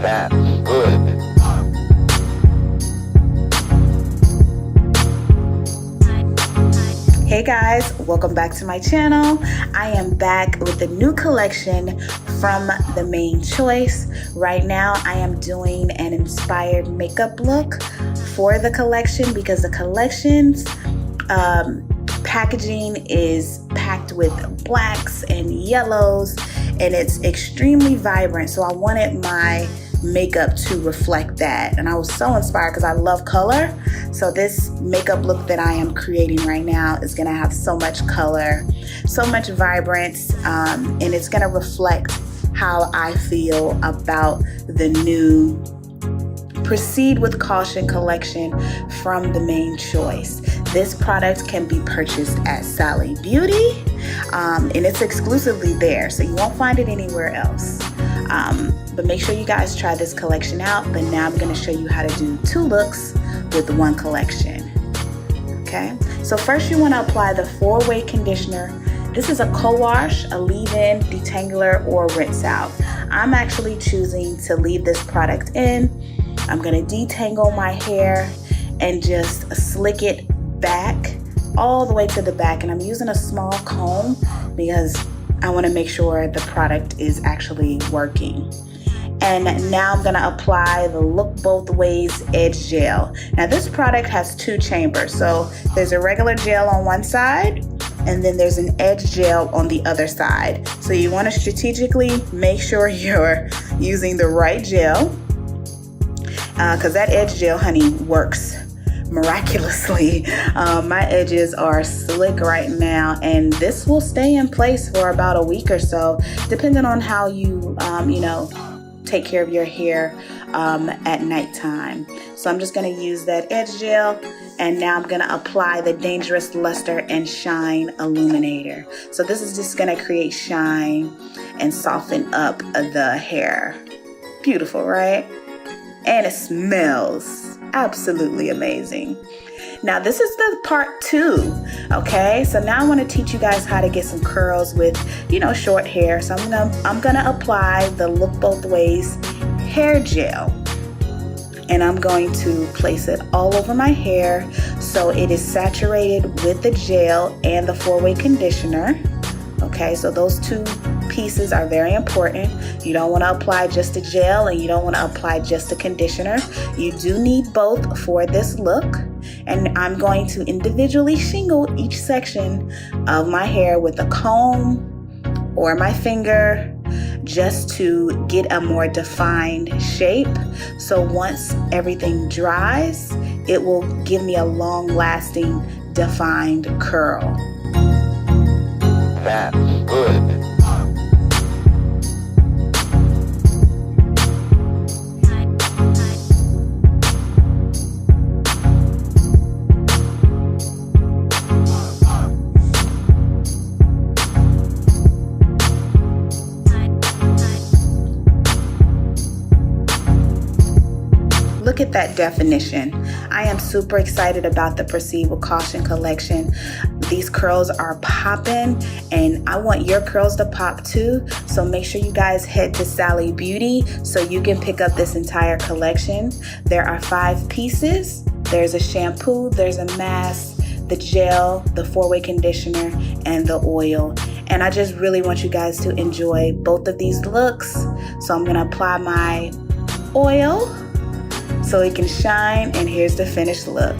That's good. Hey guys, welcome back to my channel. I am back with a new collection from the Main Choice. Right now I am doing an inspired makeup look for the collection because the collection's packaging is packed with blacks and yellows and it's extremely vibrant, so I wanted my makeup to reflect that, and I was so inspired because I love color. So this makeup look that I am creating right now is gonna have so much color, so much vibrance, and it's gonna reflect how I feel about the new Proceed with Caution collection from the Main Choice. This product can be purchased at Sally Beauty, and it's exclusively there, so you won't find it anywhere else. But make sure you guys try this collection out. But now I'm going to show you how to do two looks with one collection. Okay, so first you want to apply the 4-way conditioner. This is a co-wash, a leave-in, detangler, or rinse out. I'm actually choosing to leave this product in. I'm going to detangle my hair and just slick it back all the way to the back, and I'm using a small comb because I want to make sure the product is actually working. And now I'm going to apply the Look Both Ways Edge Gel. Now this product has 2 chambers, so there's a regular gel on one side and then there's an edge gel on the other side. So you want to strategically make sure you're using the right gel, because that edge gel, honey, works miraculously. My edges are slick right now, and this will stay in place for about a week or so, depending on how you, take care of your hair at nighttime. So I'm just going to use that edge gel, and now I'm going to apply the Dangerous Luster and Shine Illuminator. So this is just going to create shine and soften up the hair. Beautiful, right? And it smells absolutely amazing. Now this is the part 2, okay? So now I want to teach you guys how to get some curls with, short hair. So I'm gonna apply the Look Both Ways hair gel, and I'm going to place it all over my hair so it is saturated with the gel and the 4-way conditioner. Okay, so those 2 pieces are very important. You don't want to apply just the gel and you don't want to apply just the conditioner. You do need both for this look. And I'm going to individually shingle each section of my hair with a comb or my finger just to get a more defined shape. So once everything dries, it will give me a long-lasting defined curl. That's good. Look at that definition. I am super excited about the Proceed with Caution collection. These curls are popping, and I want your curls to pop too. So make sure you guys head to Sally Beauty so you can pick up this entire collection. There are 5 pieces. There's a shampoo, there's a mask, the gel, the 4-way conditioner, and the oil. And I just really want you guys to enjoy both of these looks. So I'm gonna apply my oil so it can shine, and here's the finished look.